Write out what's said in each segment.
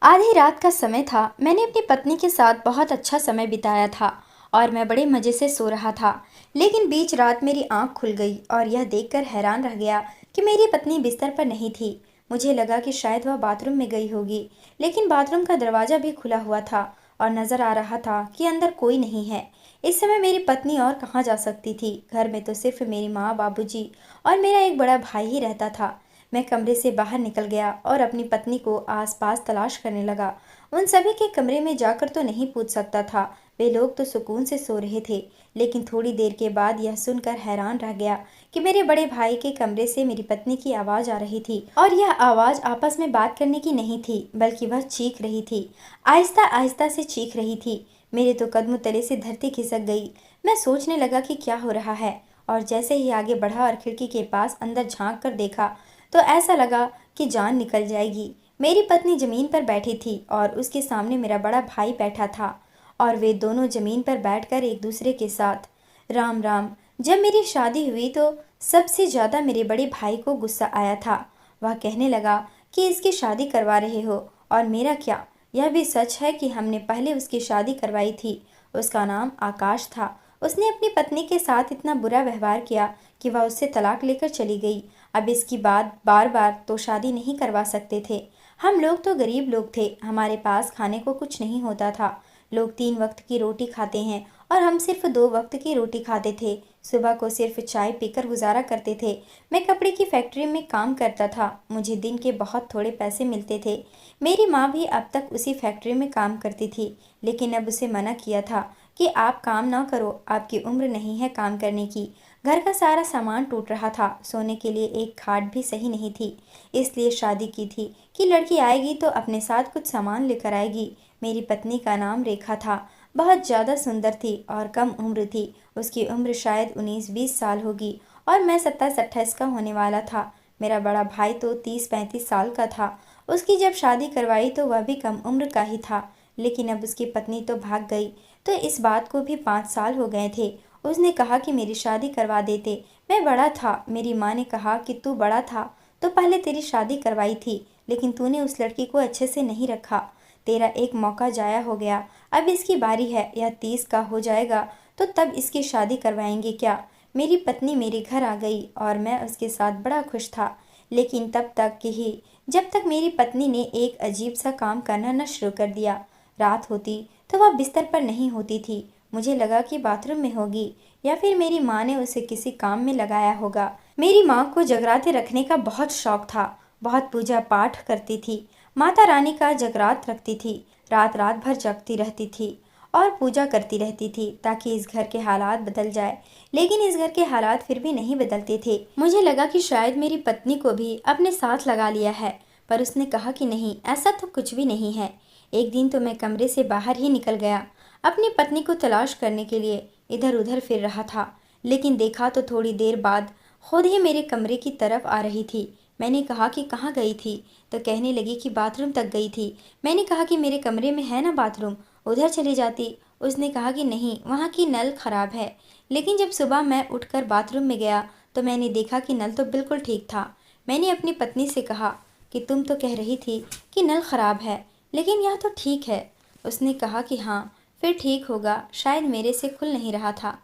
आधी रात का समय था। मैंने अपनी पत्नी के साथ बहुत अच्छा समय बिताया था और मैं बड़े मज़े से सो रहा था। लेकिन बीच रात मेरी आंख खुल गई और यह देखकर हैरान रह गया कि मेरी पत्नी बिस्तर पर नहीं थी। मुझे लगा कि शायद वह बाथरूम में गई होगी, लेकिन बाथरूम का दरवाज़ा भी खुला हुआ था और नज़र आ रहा था कि अंदर कोई नहीं है। इस समय मेरी पत्नी और कहाँ जा सकती थी। घर में तो सिर्फ मेरी माँ, बाबूजी और मेरा एक बड़ा भाई ही रहता था। मैं कमरे से बाहर निकल गया और अपनी पत्नी को आसपास तलाश करने लगा। उन सभी के कमरे में जाकर तो नहीं पूछ सकता था, वे लोग तो सुकून से सो रहे थे। लेकिन थोड़ी देर के बाद यह सुनकर हैरान रह गया कि मेरे बड़े भाई के कमरे से मेरी पत्नी की आवाज़ आ रही थी। और यह आवाज़ आपस में बात करने की नहीं थी, बल्कि वह चीख रही थी। आहिस्ता आहिस्ता से चीख रही थी। मेरे तो कदमों तले से धरती खिसक गई। मैं सोचने लगा कि क्या हो रहा है, और जैसे ही आगे बढ़ा और खिड़की के पास अंदर झांक कर देखा तो ऐसा लगा कि जान निकल जाएगी। मेरी पत्नी जमीन पर बैठी थी और उसके सामने मेरा बड़ा भाई बैठा था, और वे दोनों जमीन पर बैठकर एक दूसरे के साथ राम राम। जब मेरी शादी हुई तो सबसे ज़्यादा मेरे बड़े भाई को गुस्सा आया था। वह कहने लगा कि इसकी शादी करवा रहे हो, और मेरा क्या। यह भी सच है कि हमने पहले उसकी शादी करवाई थी। उसका नाम आकाश था। उसने अपनी पत्नी के साथ इतना बुरा व्यवहार किया कि वह उससे तलाक लेकर चली गई। अब इसकी बात बार बार तो शादी नहीं करवा सकते थे। हम लोग तो गरीब लोग थे, हमारे पास खाने को कुछ नहीं होता था। लोग 3 वक्त की रोटी खाते हैं और हम सिर्फ 2 वक्त की रोटी खाते थे। सुबह को सिर्फ चाय पीकर गुजारा करते थे। मैं कपड़े की फैक्ट्री में काम करता था। मुझे दिन के बहुत थोड़े पैसे मिलते थे। मेरी माँ भी अब तक उसी फैक्ट्री में काम करती थी, लेकिन अब उसे मना किया था कि आप काम ना करो, आपकी उम्र नहीं है काम करने की। घर का सारा सामान टूट रहा था, सोने के लिए एक खाट भी सही नहीं थी। इसलिए शादी की थी कि लड़की आएगी तो अपने साथ कुछ सामान लेकर आएगी। मेरी पत्नी का नाम रेखा था। बहुत ज़्यादा सुंदर थी और कम उम्र थी। उसकी उम्र शायद 19-20 साल होगी और मैं 27-28 का होने वाला था। मेरा बड़ा भाई तो 30-35 साल का था। उसकी जब शादी करवाई तो वह भी कम उम्र का ही था। लेकिन अब उसकी पत्नी तो भाग गई, तो इस बात को भी 5 साल हो गए थे। उसने कहा कि मेरी शादी करवा देते। मैं बड़ा था। मेरी माँ ने कहा कि तू बड़ा था तो पहले तेरी शादी करवाई थी, लेकिन तूने उस लड़की को अच्छे से नहीं रखा। तेरा एक मौका जाया हो गया। अब इसकी बारी है। यह 30 का हो जाएगा तो तब इसकी शादी करवाएंगे क्या। मेरी पत्नी मेरे घर आ गई और मैं उसके साथ बड़ा खुश था। लेकिन तब तक कि ही जब तक मेरी पत्नी ने एक अजीब सा काम करना न शुरू कर दिया। रात होती तो वह बिस्तर पर नहीं होती थी। मुझे लगा कि बाथरूम में होगी, या फिर मेरी माँ ने उसे किसी काम में लगाया होगा। मेरी माँ को जगराते रखने का बहुत शौक था। बहुत पूजा पाठ करती थी। माता रानी का जगरात रखती थी। रात रात भर जगती रहती थी और पूजा करती रहती थी ताकि इस घर के हालात बदल जाए। लेकिन इस घर के हालात फिर भी नहीं बदलते थे। मुझे लगा कि शायद मेरी पत्नी को भी अपने साथ लगा लिया है, पर उसने कहा कि नहीं, ऐसा तो कुछ भी नहीं है। एक दिन तो मैं कमरे से बाहर ही निकल गया। अपनी पत्नी को तलाश करने के लिए इधर उधर फिर रहा था, लेकिन देखा तो थोड़ी देर बाद खुद ही मेरे कमरे की तरफ आ रही थी। मैंने कहा कि कहाँ गई थी, तो कहने लगी कि बाथरूम तक गई थी। मैंने कहा कि मेरे कमरे में है ना बाथरूम, उधर चली जाती। उसने कहा कि नहीं, वहाँ की नल खराब है। लेकिन जब सुबह मैं उठकर बाथरूम में गया तो मैंने देखा कि नल तो बिल्कुल ठीक था। मैंने अपनी पत्नी से कहा कि तुम तो कह रही थी कि नल खराब है, लेकिन यह तो ठीक है। उसने कहा कि हाँ, फिर ठीक होगा, शायद मेरे से खुल नहीं रहा था।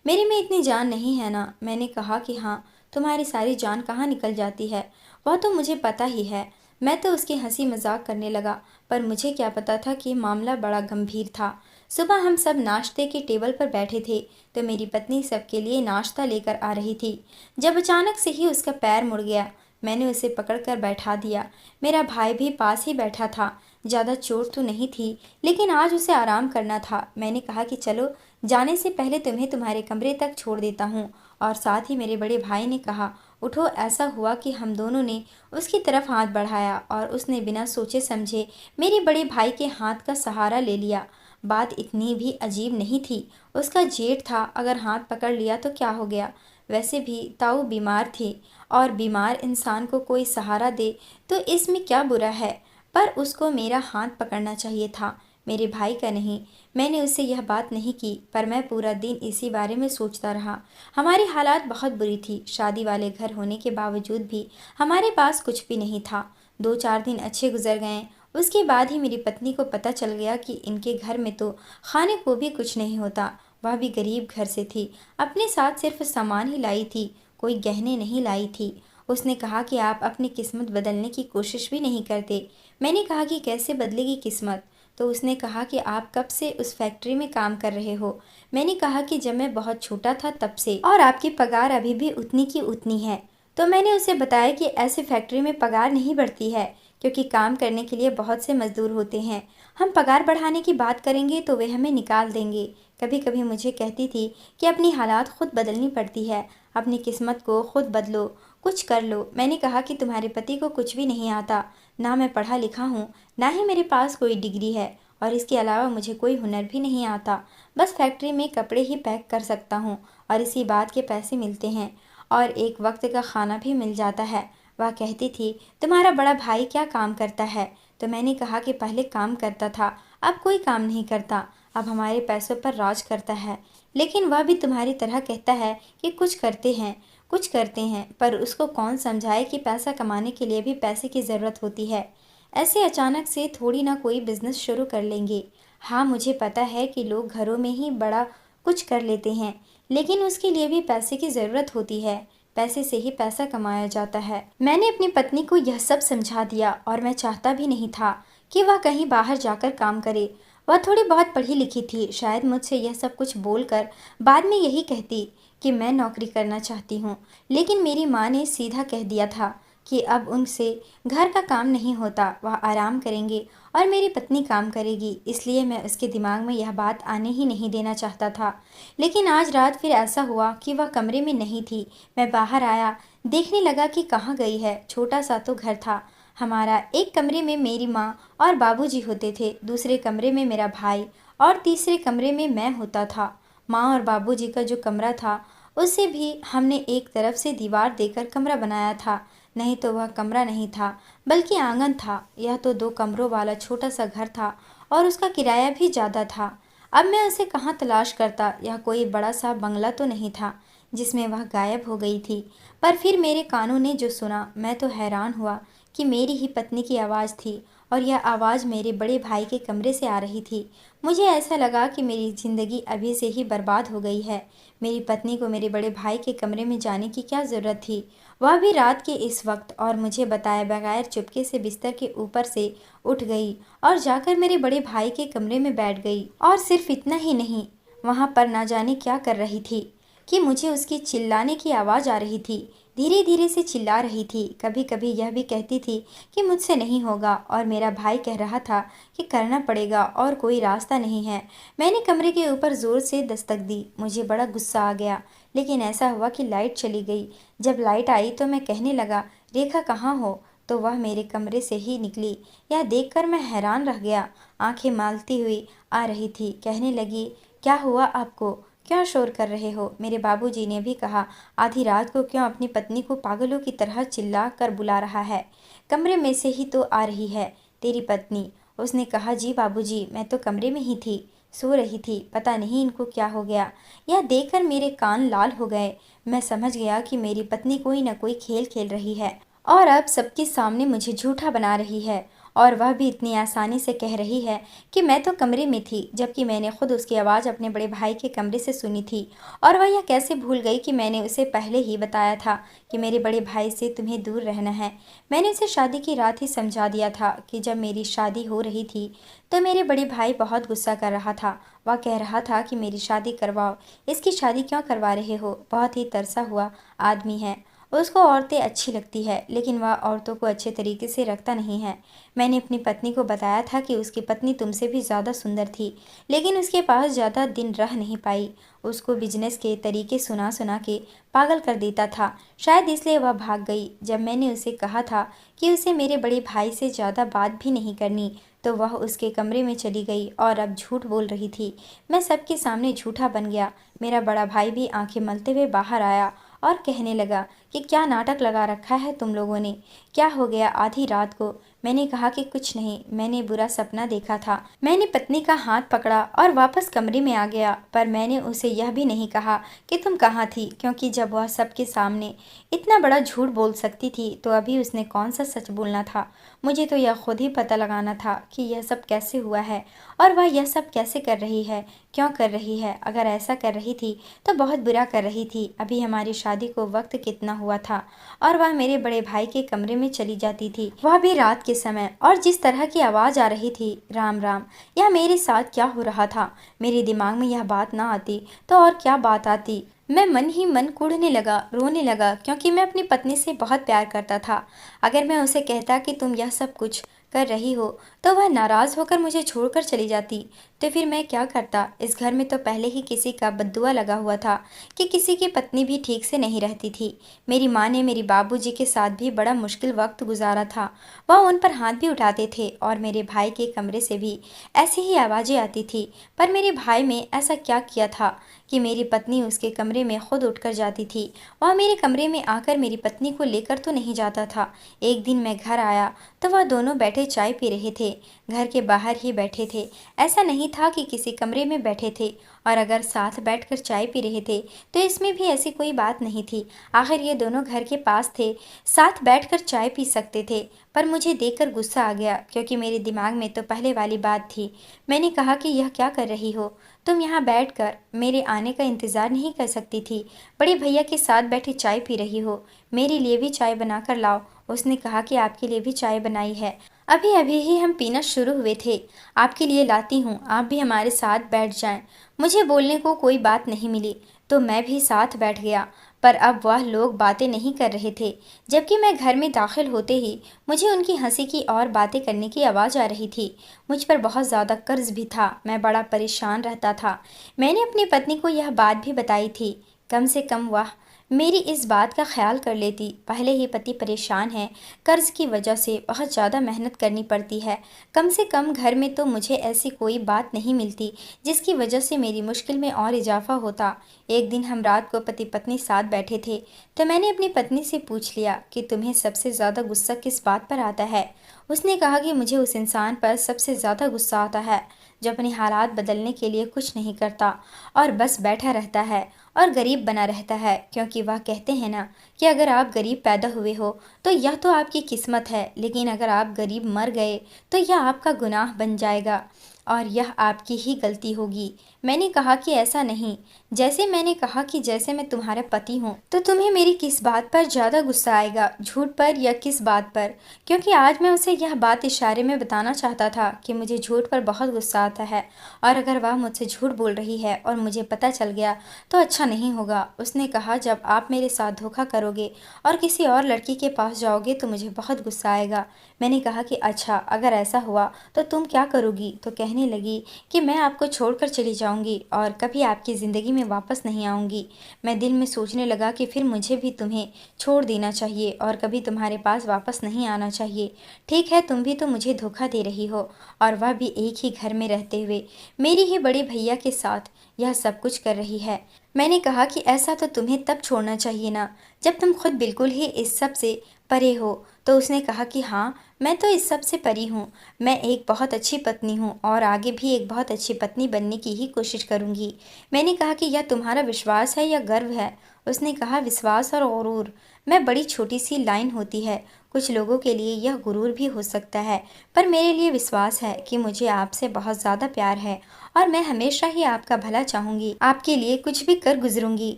मेरे में इतनी जान नहीं है ना। मैंने कहा कि हाँ, तुम्हारी सारी जान कहाँ निकल जाती है, वह तो मुझे पता ही है। मैं तो उसकी हंसी मजाक करने लगा, पर मुझे क्या पता था कि मामला बड़ा गंभीर था। सुबह हम सब नाश्ते के टेबल पर बैठे थे तो मेरी पत्नी सबके लिए नाश्ता लेकर आ रही थी, जब अचानक से ही उसका पैर मुड़ गया। मैंने उसे पकड़कर बैठा दिया। मेरा भाई भी पास ही बैठा था। ज़्यादा चोट तो नहीं थी, लेकिन आज उसे आराम करना था। मैंने कहा कि चलो, जाने से पहले तुम्हें तुम्हारे कमरे तक छोड़ देता हूँ। और साथ ही मेरे बड़े भाई ने कहा, उठो। ऐसा हुआ कि हम दोनों ने उसकी तरफ हाथ बढ़ाया और उसने बिना सोचे समझे मेरे बड़े भाई के हाथ का सहारा ले लिया। बात इतनी भी अजीब नहीं थी। उसका जेठ था, अगर हाथ पकड़ लिया तो क्या हो गया। वैसे भी ताऊ बीमार थी, और बीमार इंसान को कोई सहारा दे तो इसमें क्या बुरा है। पर उसको मेरा हाथ पकड़ना चाहिए था, मेरे भाई का नहीं। मैंने उससे यह बात नहीं की, पर मैं पूरा दिन इसी बारे में सोचता रहा। हमारी हालात बहुत बुरी थी। शादी वाले घर होने के बावजूद भी हमारे पास कुछ भी नहीं था। 2-4 दिन अच्छे गुजर गए। उसके बाद ही मेरी पत्नी को पता चल गया कि इनके घर में तो खाने को भी कुछ नहीं होता। वह भी गरीब घर से थी, अपने साथ सिर्फ सामान ही लाई थी, कोई गहने नहीं लाई थी। उसने कहा कि आप अपनी किस्मत बदलने की कोशिश भी नहीं करते। मैंने कहा कि कैसे बदलेगी किस्मत? तो उसने कहा कि आप कब से उस फैक्ट्री में काम कर रहे हो? मैंने कहा कि जब मैं बहुत छोटा था तब से, और आपकी पगार अभी भी उतनी की उतनी है। तो मैंने उसे बताया कि ऐसी फैक्ट्री में पगार नहीं बढ़ती है, क्योंकि काम करने के लिए बहुत से मजदूर होते हैं। हम पगार बढ़ाने की बात करेंगे तो वे हमें निकाल देंगे। कभी कभी मुझे कहती थी कि अपनी हालात खुद बदलनी पड़ती है, अपनी किस्मत को खुद बदलो, कुछ कर लो। मैंने कहा कि तुम्हारे पति को कुछ भी नहीं आता, ना मैं पढ़ा लिखा हूँ, ना ही मेरे पास कोई डिग्री है, और इसके अलावा मुझे कोई हुनर भी नहीं आता। बस फैक्ट्री में कपड़े ही पैक कर सकता हूँ और इसी बात के पैसे मिलते हैं, और एक वक्त का खाना भी मिल जाता है। वह कहती थी, तुम्हारा बड़ा भाई क्या काम करता है? तो मैंने कहा कि पहले काम करता था, अब कोई काम नहीं करता, अब हमारे पैसों पर राज करता है। लेकिन वह भी तुम्हारी तरह कहता है कि कुछ करते हैं, पर उसको कौन समझाए कि पैसा कमाने के लिए भी पैसे की ज़रूरत होती है। ऐसे अचानक से थोड़ी ना कोई बिजनेस शुरू कर लेंगे। हाँ, मुझे पता है कि लोग घरों में ही बड़ा कुछ कर लेते हैं, लेकिन उसके लिए भी पैसे की ज़रूरत होती है। पैसे से ही पैसा कमाया जाता है। मैंने अपनी पत्नी को यह सब समझा दिया, और मैं चाहता भी नहीं था कि वह कहीं बाहर जाकर काम करे। वह थोड़ी बहुत पढ़ी लिखी थी, शायद मुझसे यह सब कुछ बोलकर बाद में यही कहती कि मैं नौकरी करना चाहती हूँ। लेकिन मेरी माँ ने सीधा कह दिया था कि अब उनसे घर का काम नहीं होता, वह आराम करेंगे और मेरी पत्नी काम करेगी। इसलिए मैं उसके दिमाग में यह बात आने ही नहीं देना चाहता था। लेकिन आज रात फिर ऐसा हुआ कि वह कमरे में नहीं थी। मैं बाहर आया, देखने लगा कि कहाँ गई है। छोटा सा तो घर था हमारा। एक कमरे में मेरी माँ और बाबूजी होते थे, दूसरे कमरे में मेरा भाई, और तीसरे कमरे में मैं होता था। माँ और बाबूजी का जो कमरा था उसे भी हमने एक तरफ से दीवार देकर कमरा बनाया था। नहीं तो वह कमरा नहीं था, बल्कि आंगन था। यह तो 2 कमरों वाला छोटा सा घर था, और उसका किराया भी ज़्यादा था। अब मैं उसे कहाँ तलाश करता? यह कोई बड़ा सा बंगला तो नहीं था जिसमें वह गायब हो गई थी। पर फिर मेरे कानों ने जो सुना, मैं तो हैरान हुआ कि मेरी ही पत्नी की आवाज़ थी, और यह आवाज़ मेरे बड़े भाई के कमरे से आ रही थी। मुझे ऐसा लगा कि मेरी ज़िंदगी अभी से ही बर्बाद हो गई है। मेरी पत्नी को मेरे बड़े भाई के कमरे में जाने की क्या ज़रूरत थी, वह भी रात के इस वक्त? और मुझे बताए बगैर चुपके से बिस्तर के ऊपर से उठ गई और जाकर मेरे बड़े भाई के कमरे में बैठ गई। और सिर्फ इतना ही नहीं, वहाँ पर ना जाने क्या कर रही थी कि मुझे उसकी चिल्लाने की आवाज़ आ रही थी। धीरे धीरे से चिल्ला रही थी। कभी कभी यह भी कहती थी कि मुझसे नहीं होगा, और मेरा भाई कह रहा था कि करना पड़ेगा और कोई रास्ता नहीं है। मैंने कमरे के ऊपर ज़ोर से दस्तक दी। मुझे बड़ा गुस्सा आ गया, लेकिन ऐसा हुआ कि लाइट चली गई। जब लाइट आई तो मैं कहने लगा, रेखा कहाँ हो? तो वह मेरे कमरे से ही निकली। यह देखकर मैं हैरान रह गया। आंखें मालती हुई आ रही थी। कहने लगी, क्या हुआ आपको? क्यों शोर कर रहे हो? मेरे बाबूजी ने भी कहा, आधी रात को क्यों अपनी पत्नी को पागलों की तरह चिल्ला कर बुला रहा है? कमरे में से ही तो आ रही है तेरी पत्नी। उसने कहा, जी बाबूजी, मैं तो कमरे में ही थी, सो रही थी। पता नहीं इनको क्या हो गया। यह देखकर मेरे कान लाल हो गए। मैं समझ गया कि मेरी पत्नी कोई न कोई खेल खेल रही है, और अब सबके सामने मुझे झूठा बना रही है। और वह भी इतनी आसानी से कह रही है कि मैं तो कमरे में थी, जबकि मैंने खुद उसकी आवाज़ अपने बड़े भाई के कमरे से सुनी थी। और वह यह कैसे भूल गई कि मैंने उसे पहले ही बताया था कि मेरे बड़े भाई से तुम्हें दूर रहना है। मैंने उसे शादी की रात ही समझा दिया था कि जब मेरी शादी हो रही थी तो मेरे बड़े भाई बहुत गुस्सा कर रहा था। वह कह रहा था कि मेरी शादी करवाओ, इसकी शादी क्यों करवा रहे हो? बहुत ही तरसा हुआ आदमी है, उसको औरतें अच्छी लगती है, लेकिन वह औरतों को अच्छे तरीके से रखता नहीं है। मैंने अपनी पत्नी को बताया था कि उसकी पत्नी तुमसे भी ज़्यादा सुंदर थी, लेकिन उसके पास ज़्यादा दिन रह नहीं पाई। उसको बिजनेस के तरीके सुना सुना के पागल कर देता था, शायद इसलिए वह भाग गई। जब मैंने उसे कहा था कि उसे मेरे बड़े भाई से ज़्यादा बात भी नहीं करनी, तो वह उसके कमरे में चली गई और अब झूठ बोल रही थी। मैं सबके सामने झूठा बन गया। मेरा बड़ा भाई भी आंखें मलते हुए बाहर आया और कहने लगा कि क्या नाटक लगा रखा है तुम लोगों ने, क्या हो गया आधी रात को। मैंने कहा कि कुछ नहीं, मैंने बुरा सपना देखा था। मैंने पत्नी का हाथ पकड़ा और वापस कमरे में आ गया, पर मैंने उसे यह भी नहीं कहा कि तुम कहाँ थी, क्योंकि जब वह सबके सामने इतना बड़ा झूठ बोल सकती थी तो अभी उसने कौन सा सच बोलना था। मुझे तो यह खुद ही पता लगाना था कि यह सब कैसे हुआ है और वह यह सब कैसे कर रही है, क्यों कर रही है। अगर ऐसा कर रही थी तो बहुत बुरा कर रही थी। अभी हमारी शादी को वक्त कितना हुआ था और वह मेरे बड़े भाई के कमरे में चली जाती थी, वह भी रात के समय, और जिस तरह की आवाज़ आ रही थी, राम राम, यह मेरे साथ क्या हो रहा था। मेरे दिमाग में यह बात ना आती तो और क्या बात आती। मैं मन ही मन कूढ़ने लगा, रोने लगा, क्योंकि मैं अपनी पत्नी से बहुत प्यार करता था। अगर मैं उसे कहता कि तुम यह सब कुछ कर रही हो तो वह नाराज़ होकर मुझे छोड़कर चली जाती, तो फिर मैं क्या करता। इस घर में तो पहले ही किसी का बद्दुआ लगा हुआ था कि किसी की पत्नी भी ठीक से नहीं रहती थी। मेरी माँ ने मेरी बाबूजी के साथ भी बड़ा मुश्किल वक्त गुजारा था। वह उन पर हाथ भी उठाते थे और मेरे भाई के कमरे से भी ऐसी ही आवाज़ें आती थी। पर मेरे भाई में ऐसा क्या किया था कि मेरी पत्नी उसके कमरे में खुद उठकर जाती थी। वह मेरे कमरे में आकर मेरी पत्नी को लेकर तो नहीं जाता था। एक दिन मैं घर आया तो वह दोनों बैठे चाय पी रहे थे, घर के बाहर ही बैठे थे। ऐसा नहीं था कि किसी कमरे में बैठे थे, और अगर साथ बैठकर चाय पी रहे थे तो इसमें भी ऐसी कोई बात नहीं थी। आखिर ये दोनों घर के पास थे, साथ बैठकर चाय पी सकते थे। पर मुझे देखकर गुस्सा आ गया, क्योंकि मेरे दिमाग में तो पहले वाली बात थी। मैंने कहा कि यह क्या कर रही हो तुम, यहाँ बैठकर मेरे आने का इंतज़ार नहीं कर सकती थी। बड़े भैया के साथ बैठे चाय पी रही हो, मेरे लिए भी चाय बना कर लाओ। उसने कहा कि आपके लिए भी चाय बनाई है, अभी अभी ही हम पीना शुरू हुए थे, आपके लिए लाती हूँ, आप भी हमारे साथ बैठ जाएं। मुझे बोलने को कोई बात नहीं मिली तो मैं भी साथ बैठ गया। पर अब वह लोग बातें नहीं कर रहे थे, जबकि मैं घर में दाखिल होते ही मुझे उनकी हंसी की और बातें करने की आवाज़ आ रही थी। मुझ पर बहुत ज़्यादा कर्ज भी था, मैं बड़ा परेशान रहता था। मैंने अपनी पत्नी को यह बात भी बताई थी। कम से कम वह मेरी इस बात का ख्याल कर लेती। पहले ही पति परेशान है, कर्ज की वजह से बहुत ज़्यादा मेहनत करनी पड़ती है। कम से कम घर में तो मुझे ऐसी कोई बात नहीं मिलती जिसकी वजह से मेरी मुश्किल में और इजाफा होता। एक दिन हम रात को पति पत्नी साथ बैठे थे तो मैंने अपनी पत्नी से पूछ लिया कि तुम्हें सबसे ज़्यादा गुस्सा किस बात पर आता है। उसने कहा कि मुझे उस इंसान पर सबसे ज़्यादा गुस्सा आता है जो अपने हालात बदलने के लिए कुछ नहीं करता और बस बैठा रहता है और गरीब बना रहता है। क्योंकि वह कहते हैं ना कि अगर आप गरीब पैदा हुए हो तो यह तो आपकी किस्मत है, लेकिन अगर आप गरीब मर गए तो यह आपका गुनाह बन जाएगा और यह आपकी ही गलती होगी। मैंने कहा कि ऐसा नहीं। जैसे मैंने कहा कि जैसे मैं तुम्हारा पति हूँ तो तुम्हें मेरी किस बात पर ज़्यादा गुस्सा आएगा, झूठ पर या किस बात पर। क्योंकि आज मैं उसे यह बात इशारे में बताना चाहता था कि मुझे झूठ पर बहुत गुस्सा आता है, और अगर वह मुझसे झूठ बोल रही है और मुझे पता चल गया तो अच्छा नहीं होगा। उसने कहा जब आप मेरे साथ धोखा करोगे और किसी और लड़की के पास जाओगे तो मुझे बहुत गुस्सा आएगा। मैंने कहा कि अच्छा अगर ऐसा हुआ तो तुम क्या करोगी। तो कहने लगी कि मैं आपको छोड़कर चली जाऊंगी और कभी आपकी ज़िंदगी में वापस नहीं आऊंगी। मैं दिल में सोचने लगा कि फिर मुझे भी तुम्हें छोड़ देना चाहिए और कभी तुम्हारे पास वापस नहीं आना चाहिए। ठीक है, तुम भी तो मुझे धोखा दे रही हो, और वह भी एक ही घर में रहते हुए मेरी ही बड़े भैया के साथ यह सब कुछ कर रही है। मैंने कहा कि ऐसा तो तुम्हें तब छोड़ना चाहिए ना जब तुम खुद बिल्कुल ही इस सब से परे हो। तो उसने कहा कि हाँ, मैं तो इस सब से परी हूँ। मैं एक बहुत अच्छी पत्नी हूँ और आगे भी एक बहुत अच्छी पत्नी बनने की ही कोशिश करूँगी। मैंने कहा कि यह तुम्हारा विश्वास है या गर्व है। उसने कहा विश्वास और गुरूर में बड़ी छोटी सी लाइन होती है। कुछ लोगों के लिए यह गुरूर भी हो सकता है, पर मेरे लिए विश्वास है कि मुझे आपसे बहुत ज़्यादा प्यार है और मैं हमेशा ही आपका भला चाहूँगी, आपके लिए कुछ भी कर गुजरूंगी।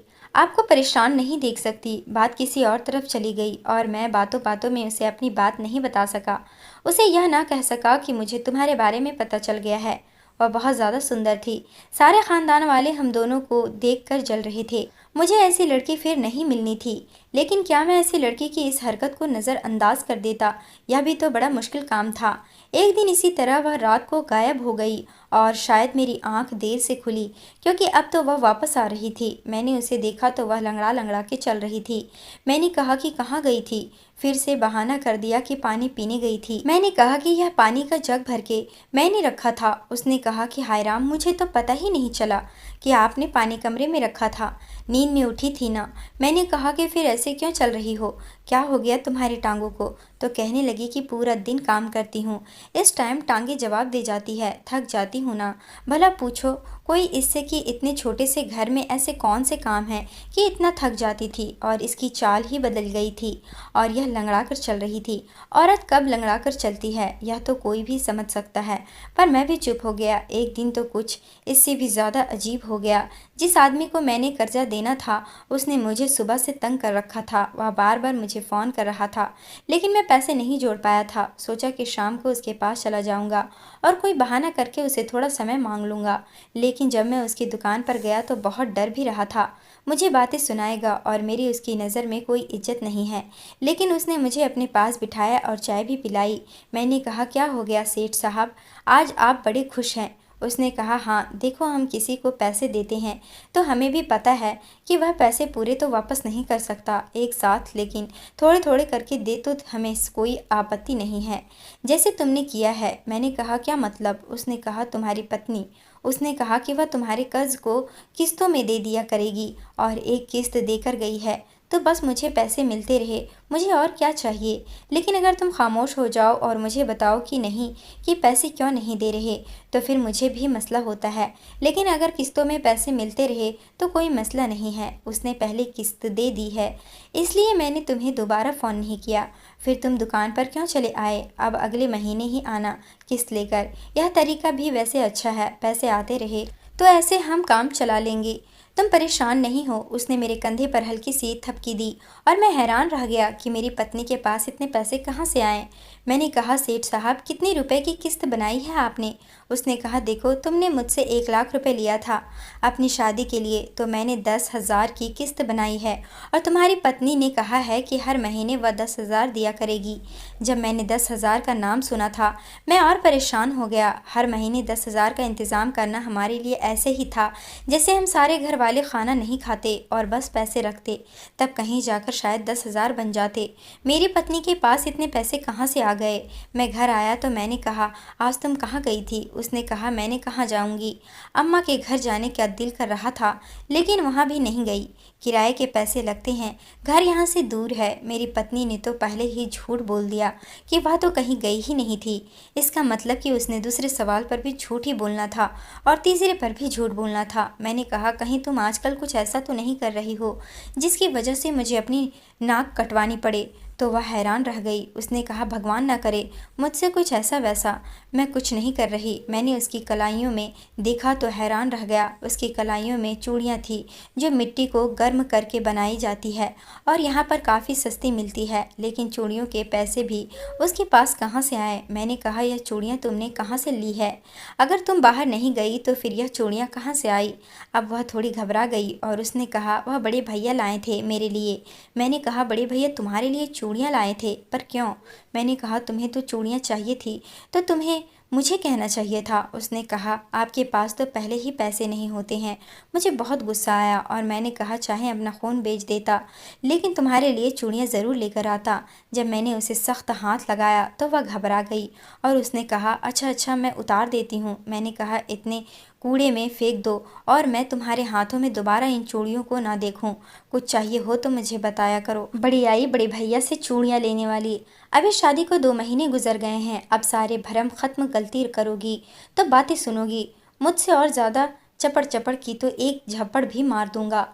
आपको परेशान नहीं देख सकती। बात किसी और तरफ चली गई और मैं बातों बातों में उसे अपनी बात नहीं बता सका। उसे यह ना कह सका कि मुझे तुम्हारे बारे में पता चल गया है। वह बहुत ज़्यादा सुंदर थी। सारे ख़ानदान वाले हम दोनों को देखकर जल रहे थे। मुझे ऐसी लड़की फिर नहीं मिलनी थी, लेकिन क्या मैं ऐसी लड़की की इस हरकत को नज़रअंदाज कर देता, यह भी तो बड़ा मुश्किल काम था। एक दिन इसी तरह वह रात को गायब हो गई और शायद मेरी आंख देर से खुली, क्योंकि अब तो वह वापस आ रही थी। मैंने उसे देखा तो वह लंगड़ा लंगड़ा के चल रही थी। मैंने कहा कि कहाँ गई थी। फिर से बहाना कर दिया कि पानी पीने गई थी। मैंने कहा कि यह पानी का जग भर के मैंने रखा था। उसने कहा कि हाय राम, मुझे तो पता ही नहीं चला कि आपने पानी कमरे में रखा था, नींद में उठी थी ना। मैंने कहा कि फिर ऐसी ऐसे क्यों चल रही हो? क्या हो गया तुम्हारी टांगों को? तो कहने लगी कि पूरा दिन काम करती हूँ, इस टाइम टांगे जवाब दे जाती है, थक जाती हूँ ना। भला पूछो कोई इससे कि इतने छोटे से घर में ऐसे कौन से काम हैं कि इतना थक जाती थी। और इसकी चाल ही बदल गई थी और यह लंगड़ा कर चल रही थी। औरत कब लंगड़ा कर चलती है यह तो कोई भी समझ सकता है, पर मैं भी चुप हो गया। एक दिन तो कुछ इससे भी ज़्यादा अजीब हो गया। जिस आदमी को मैंने कर्जा देना था उसने मुझे सुबह से तंग कर रखा था। वह बार बार मुझे फ़ोन कर रहा था, लेकिन मैं पैसे नहीं जोड़ पाया था। सोचा कि शाम को उसके पास चला जाऊंगा और कोई बहाना करके उसे थोड़ा समय मांग लूंगा। लेकिन जब मैं उसकी दुकान पर गया तो बहुत डर भी रहा था, मुझे बातें सुनाएगा और मेरी उसकी नज़र में कोई इज्जत नहीं है। लेकिन उसने मुझे अपने पास बिठाया और चाय भी पिलाई। मैंने कहा, क्या हो गया सेठ साहब, आज आप बड़े खुश हैं? उसने कहा, हाँ देखो, हम किसी को पैसे देते हैं तो हमें भी पता है कि वह पैसे पूरे तो वापस नहीं कर सकता एक साथ, लेकिन थोड़े थोड़े करके दे तो हमें कोई आपत्ति नहीं है, जैसे तुमने किया है। मैंने कहा, क्या मतलब? उसने कहा, तुम्हारी पत्नी। उसने कहा कि वह तुम्हारे कर्ज को किस्तों में दे दिया करेगी और एक किस्त देकर गई है तो बस मुझे पैसे मिलते रहे, मुझे और क्या चाहिए। लेकिन अगर तुम खामोश हो जाओ और मुझे बताओ कि नहीं, कि पैसे क्यों नहीं दे रहे, तो फिर मुझे भी मसला होता है। लेकिन अगर किस्तों में पैसे मिलते रहे तो कोई मसला नहीं है। उसने पहले किस्त दे दी है, इसलिए मैंने तुम्हें दोबारा फ़ोन नहीं किया। फिर तुम दुकान पर क्यों चले आए? अब अगले महीने ही आना किस्त लेकर। यह तरीका भी वैसे अच्छा है, पैसे आते रहे तो ऐसे हम काम चला लेंगे। तुम परेशान नहीं हो? उसने मेरे कंधे पर हल्की सी थपकी दी और मैं हैरान रह गया कि मेरी पत्नी के पास इतने पैसे कहाँ से आए। मैंने कहा, सेठ साहब कितने रुपए की किस्त बनाई है आपने? उसने कहा, देखो तुमने मुझसे 1 लाख रुपए लिया था अपनी शादी के लिए, तो मैंने 10,000 की किस्त बनाई है और तुम्हारी पत्नी ने कहा है कि हर महीने वह 10,000 दिया करेगी। जब मैंने 10,000 का नाम सुना था मैं और परेशान हो गया। हर महीने 10,000 का इंतज़ाम करना हमारे लिए ऐसे ही था जैसे हम सारे घर वाले खाना नहीं खाते और बस पैसे रखते, तब कहीं जाकर शायद 10,000 बन जाते। मेरी पत्नी के पास इतने पैसे कहाँ से आ गए? मैं घर आया तो मैंने कहा, आज तुम कहाँ गई थी? उसने कहा, मैंने कहाँ जाऊँगी, अम्मा के घर जाने का दिल कर रहा था लेकिन वहाँ भी नहीं गई, किराए के पैसे लगते हैं, घर यहाँ से दूर है। मेरी पत्नी ने तो पहले ही झूठ बोल दिया कि वह तो कहीं गई ही नहीं थी। इसका मतलब कि उसने दूसरे सवाल पर भी झूठ ही बोलना था और तीसरे पर भी झूठ बोलना था। मैंने कहा, कहीं तुम आजकल कुछ ऐसा तो नहीं कर रही हो जिसकी वजह से मुझे अपनी नाक कटवानी पड़े? तो वह हैरान रह गई। उसने कहा, भगवान ना करे मुझसे कुछ ऐसा वैसा, मैं कुछ नहीं कर रही। मैंने उसकी कलाइयों में देखा तो हैरान रह गया। उसकी कलाइयों में चूड़ियाँ थी जो मिट्टी को गर्म करके बनाई जाती है और यहाँ पर काफ़ी सस्ती मिलती है, लेकिन चूड़ियों के पैसे भी उसके पास कहाँ से आए? मैंने कहा, यह चूड़ियाँ तुमने कहाँ से ली है? अगर तुम बाहर नहीं गई तो फिर यह चूड़ियाँ कहाँ से आई? अब वह थोड़ी घबरा गई और उसने कहा, वह बड़े भैया लाए थे मेरे लिए। मैंने कहा, बड़े भैया तुम्हारे लिए चूड़ियाँ लाए थे? पर क्यों? मैंने कहा, तुम्हें तो चूड़ियाँ चाहिए थी तो तुम्हें मुझे कहना चाहिए था। उसने कहा, आपके पास तो पहले ही पैसे नहीं होते हैं। मुझे बहुत गुस्सा आया और मैंने कहा, चाहे अपना खून बेच देता लेकिन तुम्हारे लिए चूड़ियाँ ज़रूर लेकर आता। जब मैंने उसे सख्त हाथ लगाया तो वह घबरा गई और उसने कहा, अच्छा अच्छा मैं उतार देती हूँ। मैंने कहा, इतने कूड़े में फेंक दो और मैं तुम्हारे हाथों में दोबारा इन चूड़ियों को ना देखूं। कुछ चाहिए हो तो मुझे बताया करो। बड़ी आई बड़े भैया से चूड़ियाँ लेने वाली। अभी शादी को 2 महीने गुजर गए हैं, अब सारे भरम खत्म गलती करोगी तो बातें सुनोगी। मुझसे और ज़्यादा चपड़ चपड़ की तो एक झप्पड़ भी मार दूंगा।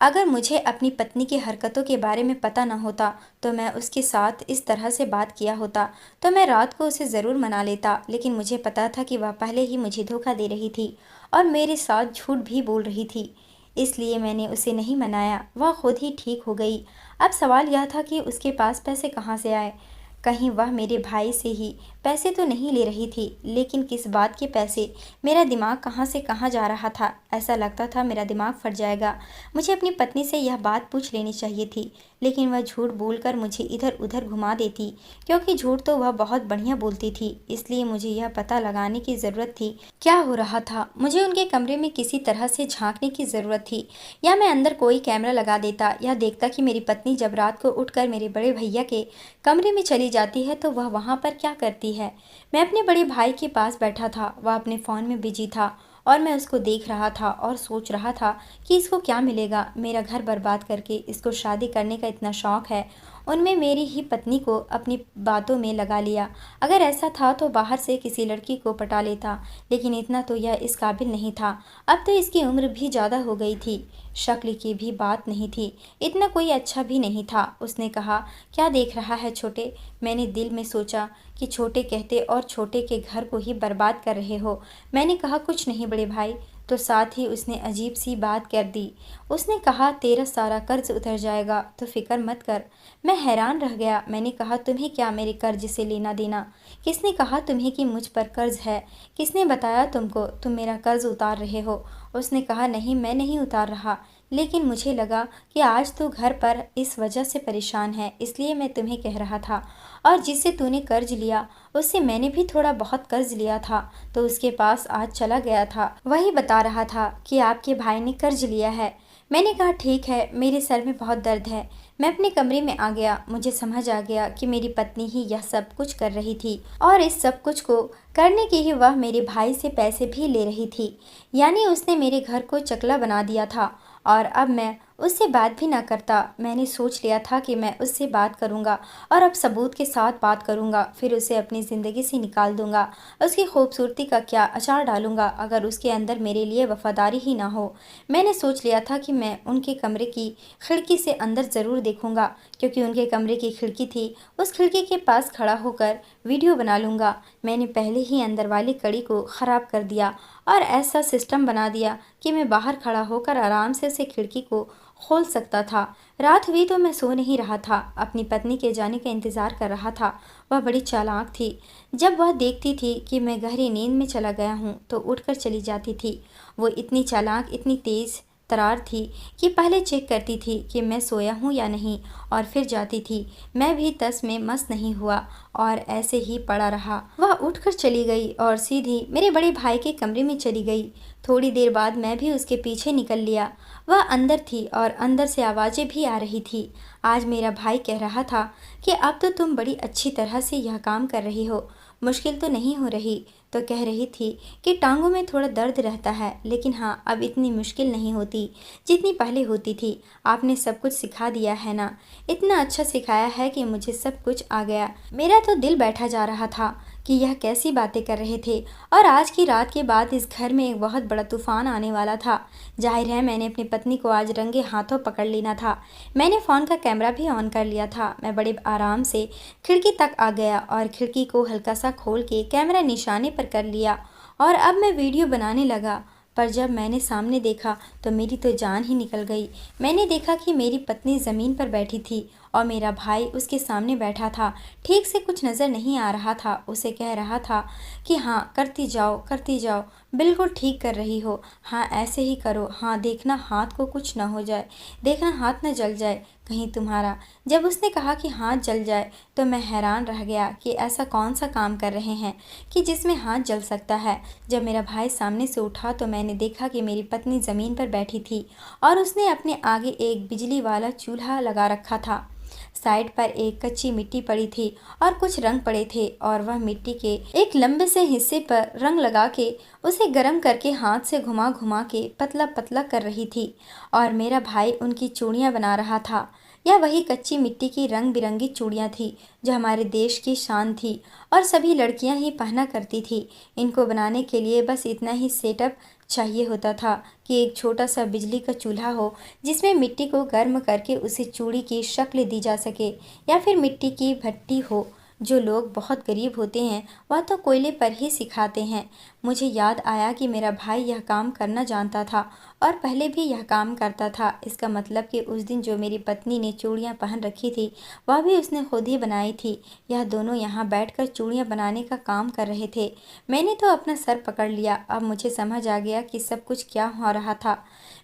अगर मुझे अपनी पत्नी की हरकतों के बारे में पता न होता तो मैं उसके साथ इस तरह से बात किया होता तो मैं रात को उसे ज़रूर मना लेता, लेकिन मुझे पता था कि वह पहले ही मुझे धोखा दे रही थी और मेरे साथ झूठ भी बोल रही थी, इसलिए मैंने उसे नहीं मनाया। वह खुद ही ठीक हो गई। अब सवाल यह था कि उसके पास पैसे कहाँ से आए। कहीं वह मेरे भाई से ही पैसे तो नहीं ले रही थी, लेकिन किस बात के पैसे? मेरा दिमाग कहाँ से कहाँ जा रहा था। ऐसा लगता था मेरा दिमाग फट जाएगा। मुझे अपनी पत्नी से यह बात पूछ लेनी चाहिए थी, लेकिन वह झूठ बोलकर मुझे इधर उधर घुमा देती, क्योंकि झूठ तो वह बहुत बढ़िया बोलती थी। इसलिए मुझे यह पता लगाने की ज़रूरत थी क्या हो रहा था। मुझे उनके कमरे में किसी तरह से झांकने की ज़रूरत थी, या मैं अंदर कोई कैमरा लगा देता या देखता कि मेरी पत्नी जब रात को उठकर मेरे बड़े भैया के कमरे में चली जाती है तो वह वहाँ पर क्या करती है। मैं अपने बड़े भाई के पास बैठा था, वह अपने फ़ोन में बिजी था और मैं उसको देख रहा था और सोच रहा था कि इसको क्या मिलेगा। मेरा घर बर्बाद करके इसको शादी करने का इतना शौक है। उनमें मेरी ही पत्नी को अपनी बातों में लगा लिया। अगर ऐसा था तो बाहर से किसी लड़की को पटा लेता, लेकिन इतना तो यह इस काबिल नहीं था। अब तो इसकी उम्र भी ज़्यादा हो गई थी, शक्ल की भी बात नहीं थी, इतना कोई अच्छा भी नहीं था। उसने कहा, क्या देख रहा है छोटे? मैंने दिल में सोचा कि छोटे कहते और छोटे के घर को ही बर्बाद कर रहे हो। मैंने कहा, कुछ नहीं बड़े भाई। तो साथ ही उसने अजीब सी बात कर दी। उसने कहा, तेरा सारा कर्ज उतर जाएगा तो फिक्र मत कर। मैं हैरान रह गया। मैंने कहा, तुम्हें क्या मेरे कर्ज से लेना देना? किसने कहा तुम्हें कि मुझ पर कर्ज है? किसने बताया तुमको तुम मेरा कर्ज उतार रहे हो? उसने कहा, नहीं मैं नहीं उतार रहा, लेकिन मुझे लगा कि आज तो घर पर इस वजह से परेशान है, इसलिए मैं तुम्हें कह रहा था। और जिससे तूने कर्ज लिया उससे मैंने भी थोड़ा बहुत कर्ज लिया था, तो उसके पास आज चला गया था, वही बता रहा था कि आपके भाई ने कर्ज लिया है। मैंने कहा, ठीक है, मेरे सर में बहुत दर्द है। मैं अपने कमरे में आ गया। मुझे समझ आ गया कि मेरी पत्नी ही यह सब कुछ कर रही थी, और इस सब कुछ को करने के ही वह मेरे भाई से पैसे भी ले रही थी। यानी उसने मेरे घर को चकला बना दिया था, और अब मैं उससे बात भी ना करता। मैंने सोच लिया था कि मैं उससे बात करूंगा, और अब सबूत के साथ बात करूंगा, फिर उसे अपनी ज़िंदगी से निकाल दूंगा। उसकी खूबसूरती का क्या अचार डालूंगा अगर उसके अंदर मेरे लिए वफादारी ही ना हो। मैंने सोच लिया था कि मैं उनके कमरे की खिड़की से अंदर ज़रूर देखूंगा, क्योंकि उनके कमरे की खिड़की थी। उस खिड़की के पास खड़ा होकर वीडियो बना लूँगा। मैंने पहले ही अंदर वाली कड़ी को ख़राब कर दिया और ऐसा सिस्टम बना दिया कि मैं बाहर खड़ा होकर आराम से उसे खिड़की को खोल सकता था। रात हुई तो मैं सो नहीं रहा था, अपनी पत्नी के जाने का इंतज़ार कर रहा था। वह बड़ी चालाक थी। जब वह देखती थी कि मैं गहरी नींद में चला गया हूँ तो उठकर चली जाती थी। वो इतनी चालाक, इतनी तेज़ तरार थी कि पहले चेक करती थी कि मैं सोया हूँ या नहीं, और फिर जाती थी। मैं भी तस में मस नहीं हुआ और ऐसे ही पड़ा रहा। वह उठकर चली गई और सीधी मेरे बड़े भाई के कमरे में चली गई। थोड़ी देर बाद मैं भी उसके पीछे निकल लिया। वह अंदर थी और अंदर से आवाज़ें भी आ रही थी। आज मेरा भाई कह रहा था कि अब तो तुम बड़ी अच्छी तरह से यह काम कर रही हो, मुश्किल तो नहीं हो रही। तो कह रही थी कि टांगों में थोड़ा दर्द रहता है, लेकिन हाँ, अब इतनी मुश्किल नहीं होती जितनी पहले होती थी। आपने सब कुछ सिखा दिया है ना, इतना अच्छा सिखाया है कि मुझे सब कुछ आ गया। मेरा तो दिल बैठा जा रहा था कि यह कैसी बातें कर रहे थे, और आज की रात के बाद इस घर में एक बहुत बड़ा तूफान आने वाला था। जाहिर है मैंने अपनी पत्नी को आज रंगे हाथों पकड़ लेना था। मैंने फ़ोन का कैमरा भी ऑन कर लिया था। मैं बड़े आराम से खिड़की तक आ गया और खिड़की को हल्का सा खोल के कैमरा निशाने पर कर लिया, और अब मैं वीडियो बनाने लगा। पर जब मैंने सामने देखा तो मेरी तो जान ही निकल गई। मैंने देखा कि मेरी पत्नी ज़मीन पर बैठी थी और मेरा भाई उसके सामने बैठा था। ठीक से कुछ नज़र नहीं आ रहा था। उसे कह रहा था कि हाँ, करती जाओ, बिल्कुल ठीक कर रही हो, हाँ ऐसे ही करो, हाँ देखना हाथ को कुछ ना हो जाए, देखना हाथ न जल जाए कहीं तुम्हारा। जब उसने कहा कि हाथ जल जाए तो मैं हैरान रह गया कि ऐसा कौन सा काम कर रहे हैं कि जिसमें हाथ जल सकता है। जब मेरा भाई सामने से उठा तो मैंने देखा कि मेरी पत्नी ज़मीन पर बैठी थी और उसने अपने आगे एक बिजली वाला चूल्हा लगा रखा था। साइड पर एक कच्ची मिट्टी पड़ी थी और कुछ रंग पड़े थे, और वह मिट्टी के एक लंबे से हिस्से पर रंग लगा के उसे गर्म करके हाथ से घुमा घुमा के पतला पतला कर रही थी, और मेरा भाई उनकी चूड़ियाँ बना रहा था। यह वही कच्ची मिट्टी की रंग बिरंगी चूड़ियाँ थी जो हमारे देश की शान थी और सभी लड़कियां ही पहना करती थी। इनको बनाने के लिए बस इतना ही सेटअप चाहिए होता था कि एक छोटा सा बिजली का चूल्हा हो जिसमें मिट्टी को गर्म करके उसे चूड़ी की शक्ल दी जा सके, या फिर मिट्टी की भट्टी हो। जो लोग बहुत गरीब होते हैं वह तो कोयले पर ही सिखाते हैं। मुझे याद आया कि मेरा भाई यह काम करना जानता था और पहले भी यह काम करता था। इसका मतलब कि उस दिन जो मेरी पत्नी ने चूड़ियाँ पहन रखी थी वह भी उसने खुद ही बनाई थी। यह दोनों यहाँ बैठकर चूड़ियाँ बनाने का काम कर रहे थे। मैंने तो अपना सर पकड़ लिया। अब मुझे समझ आ गया कि सब कुछ क्या हो रहा था।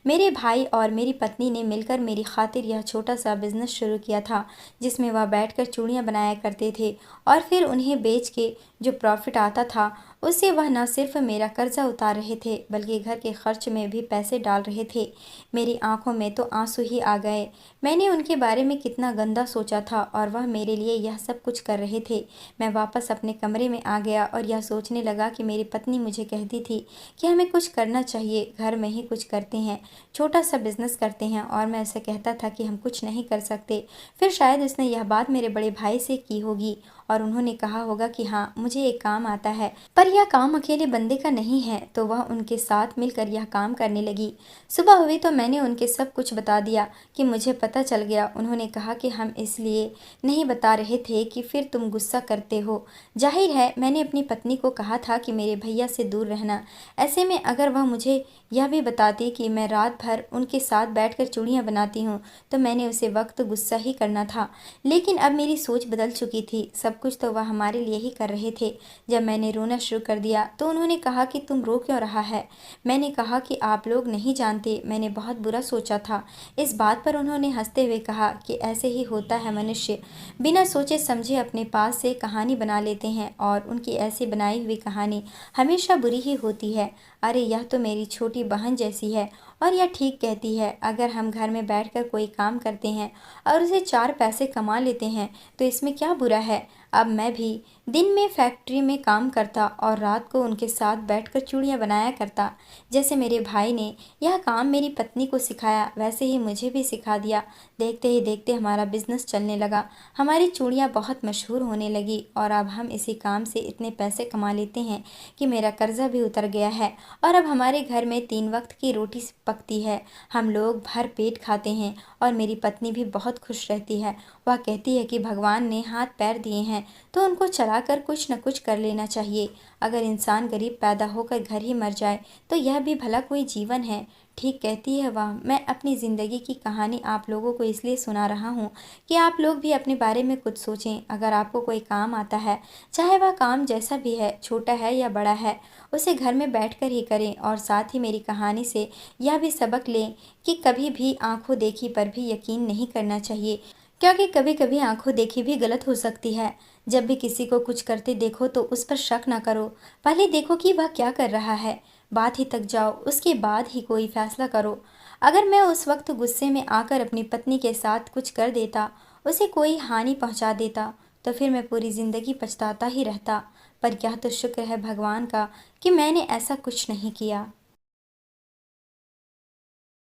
मेरे भाई और मेरी पत्नी ने मिलकर मेरी खातिर यह छोटा सा बिजनेस शुरू किया था जिसमें वह बैठकर चूड़ियाँ बनाया करते थे और फिर उन्हें बेच के जो प्रॉफिट आता था उससे वह न सिर्फ मेरा कर्जा उतार रहे थे बल्कि घर के खर्च में भी पैसे डाल रहे थे। मेरी आंखों में तो आंसू ही आ गए। मैंने उनके बारे में कितना गंदा सोचा था और वह मेरे लिए यह सब कुछ कर रहे थे। मैं वापस अपने कमरे में आ गया और यह सोचने लगा कि मेरी पत्नी मुझे कहती थी कि हमें कुछ करना चाहिए, घर में ही कुछ करते हैं, छोटा सा बिजनेस करते हैं, और मैं उसे कहता था कि हम कुछ नहीं कर सकते। फिर शायद उसने यह बात मेरे बड़े भाई से की होगी और उन्होंने कहा होगा कि हाँ, मुझे एक काम आता है, पर यह काम अकेले बंदे का नहीं है, तो वह उनके साथ मिलकर यह काम करने लगी। सुबह हुई तो मैंने उनके सब कुछ बता दिया कि मुझे पता चल गया। उन्होंने कहा कि हम इसलिए नहीं बता रहे थे कि फिर तुम गुस्सा करते हो। जाहिर है मैंने अपनी पत्नी को कहा था कि मेरे भैया से दूर रहना। ऐसे में अगर वह मुझे यह भी बताती कि मैं रात भर उनके साथ बैठकर चूड़ियाँ बनाती हूँ तो मैंने उसे वक्त गुस्सा ही करना था। लेकिन अब मेरी सोच बदल चुकी थी। सब कुछ तो वह हमारे लिए ही कर रहे थे। जब मैंने रोना शुरू कर दिया तो उन्होंने कहा कि तुम रो क्यों रहा है। मैंने कहा कि आप लोग नहीं जानते, मैंने बहुत बुरा सोचा था। इस बात पर उन्होंने हंसते हुए कहा कि ऐसे ही होता है, मनुष्य बिना सोचे समझे अपने पास से कहानी बना लेते हैं और उनकी ऐसी बनाई हुई कहानी हमेशा बुरी ही होती है। अरे यह तो मेरी छोटी बहन जैसी है और यह ठीक कहती है। अगर हम घर में बैठकर कोई काम करते हैं और उसे 4 पैसे कमा लेते हैं तो इसमें क्या बुरा है। अब मैं भी दिन में फैक्ट्री में काम करता और रात को उनके साथ बैठकर चूड़ियाँ बनाया करता। जैसे मेरे भाई ने यह काम मेरी पत्नी को सिखाया वैसे ही मुझे भी सिखा दिया। देखते ही देखते हमारा बिजनेस चलने लगा। हमारी चूड़ियाँ बहुत मशहूर होने लगी और अब हम इसी काम से इतने पैसे कमा लेते हैं कि मेरा कर्जा भी उतर गया है और अब हमारे घर में 3 वक्त की रोटी पकती है। हम लोग भर पेट खाते हैं और मेरी पत्नी भी बहुत खुश रहती है। वह कहती है कि भगवान ने हाथ पैर दिए हैं तो उनको चलाकर कुछ न कुछ कर लेना चाहिए। अगर इंसान गरीब पैदा होकर घर ही मर जाए तो यह भी भला कोई जीवन है। ठीक कहती है वह। मैं अपनी ज़िंदगी की कहानी आप लोगों को इसलिए सुना रहा हूँ कि आप लोग भी अपने बारे में कुछ सोचें। अगर आपको कोई काम आता है, चाहे वह काम जैसा भी है, छोटा है या बड़ा है, उसे घर में बैठकर ही करें और साथ ही मेरी कहानी से यह भी सबक लें कि कभी भी आंखों देखी पर भी यकीन नहीं करना चाहिए, क्योंकि कभी कभी आंखों देखी भी गलत हो सकती है। जब भी किसी को कुछ करते देखो तो उस पर शक ना करो, पहले देखो कि वह क्या कर रहा है, बात ही तक जाओ, उसके बाद ही कोई फैसला करो। अगर मैं उस वक्त गुस्से में आकर अपनी पत्नी के साथ कुछ कर देता, उसे कोई हानि पहुंचा देता, तो फिर मैं पूरी ज़िंदगी पछताता ही रहता। पर यह तो शुक्र है भगवान का कि मैंने ऐसा कुछ नहीं किया।